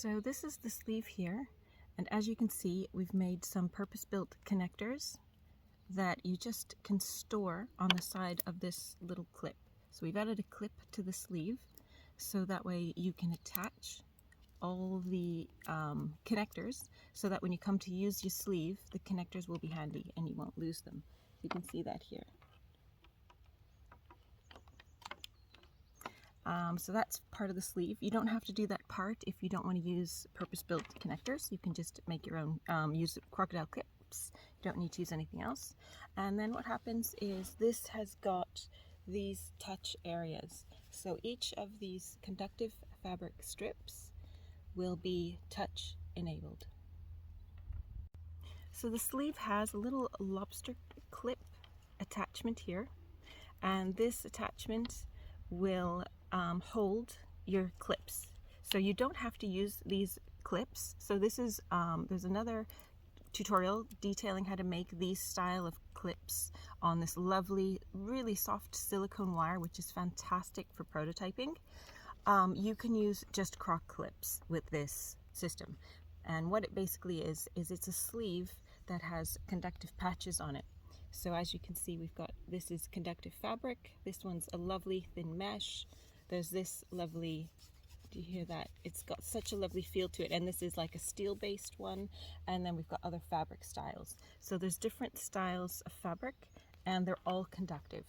So this is the sleeve here, and as you can see, we've made some purpose-built connectors that you just can store on the side of this little clip. So we've added a clip to the sleeve so that way you can attach all the connectors so that when you come to use your sleeve, the connectors will be handy and you won't lose them. You can see that here. So that's part of the sleeve. You don't have to do that part if you don't want to use purpose-built connectors. You can just make your own, use crocodile clips. You don't need to use anything else. And then what happens is this has got these touch areas. So each of these conductive fabric strips will be touch enabled. So the sleeve has a little lobster clip attachment here, and this attachment will hold your clips. So you don't have to use these clips. So this is, there's another tutorial detailing how to make these style of clips on this lovely, really soft silicone wire, which is fantastic for prototyping. You can use just croc clips with this system. And what it basically is it's a sleeve that has conductive patches on it. So as you can see, we've got, this is conductive fabric, this one's a lovely thin mesh, there's this lovely, do you hear that? It's got such a lovely feel to it, and this is like a steel-based one, and then we've got other fabric styles. So there's different styles of fabric, and they're all conductive.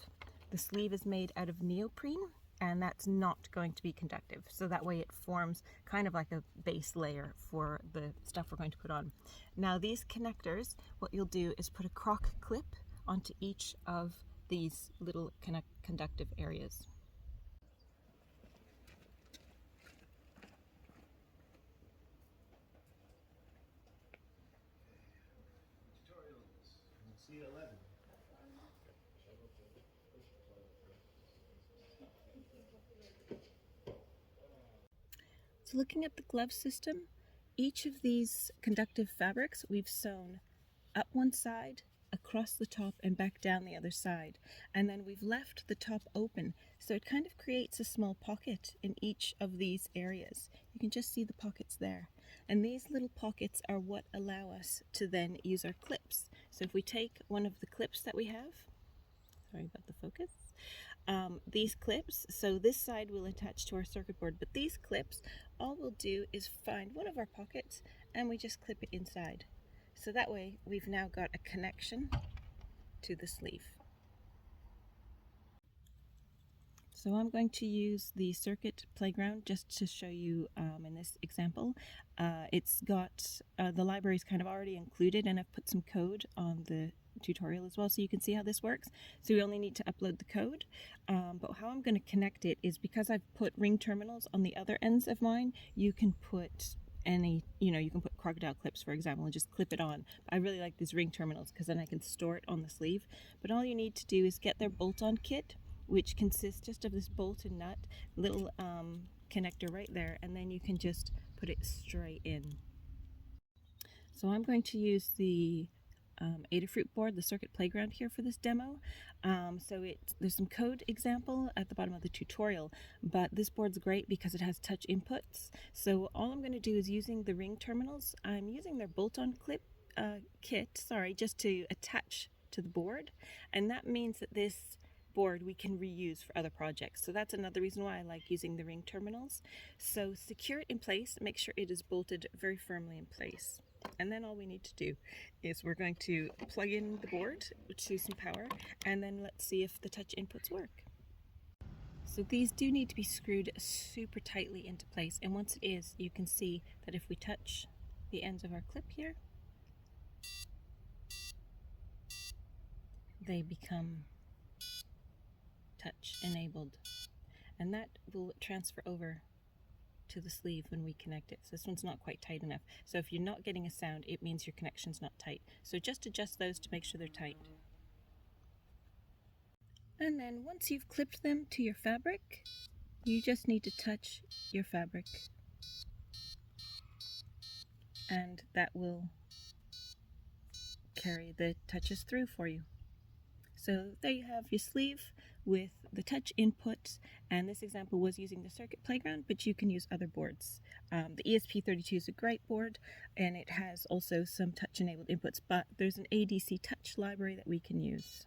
The sleeve is made out of neoprene, and that's not going to be conductive. So that way it forms kind of like a base layer for the stuff we're going to put on. Now these connectors, what you'll do is put a croc clip onto each of these little conductive areas. So looking at the glove system, each of these conductive fabrics we've sewn up one side, across the top, and back down the other side. And then we've left the top open, so it kind of creates a small pocket in each of these areas. You can just see the pockets there. And these little pockets are what allow us to then use our clips. So if we take one of the clips that we have, sorry about the focus, these clips, so this side will attach to our circuit board, but these clips, all we'll do is find one of our pockets and we just clip it inside. So that way we've now got a connection to the sleeve. So I'm going to use the circuit playground just to show you in this example. It's got, the library is kind of already included, and I've put some code on the tutorial as well so you can see how this works. So we only need to upload the code, but how I'm going to connect it is because I've put ring terminals on the other ends of mine. You can put any, you can put crocodile clips, for example, and just clip it on. I really like these ring terminals because then I can store it on the sleeve. But all you need to do is get their bolt-on kit, which consists just of this bolt and nut, little connector right there, and then you can just put it straight in. So I'm going to use the Adafruit board, the circuit playground here for this demo. There's some code example at the bottom of the tutorial, but this board's great because it has touch inputs. So all I'm going to do is using the ring terminals, I'm using their bolt-on clip kit, just to attach to the board, and that means that this board we can reuse for other projects. So that's another reason why I like using the ring terminals. So secure it in place, make sure it is bolted very firmly in place. And then all we need to do is we're going to plug in the board to some power, and then let's see if the touch inputs work. So these do need to be screwed super tightly into place, and once it is, you can see that if we touch the ends of our clip here, they become touch enabled, and that will transfer over to the sleeve when we connect it. So this one's not quite tight enough. So if you're not getting a sound, it means your connection's not tight. So just adjust those to make sure they're tight. And then once you've clipped them to your fabric, you just need to touch your fabric, and that will carry the touches through for you. So there you have your sleeve with the touch inputs, and this example was using the circuit playground, but you can use other boards. The ESP32 is a great board, and it has also some touch-enabled inputs, but there's an ADC touch library that we can use.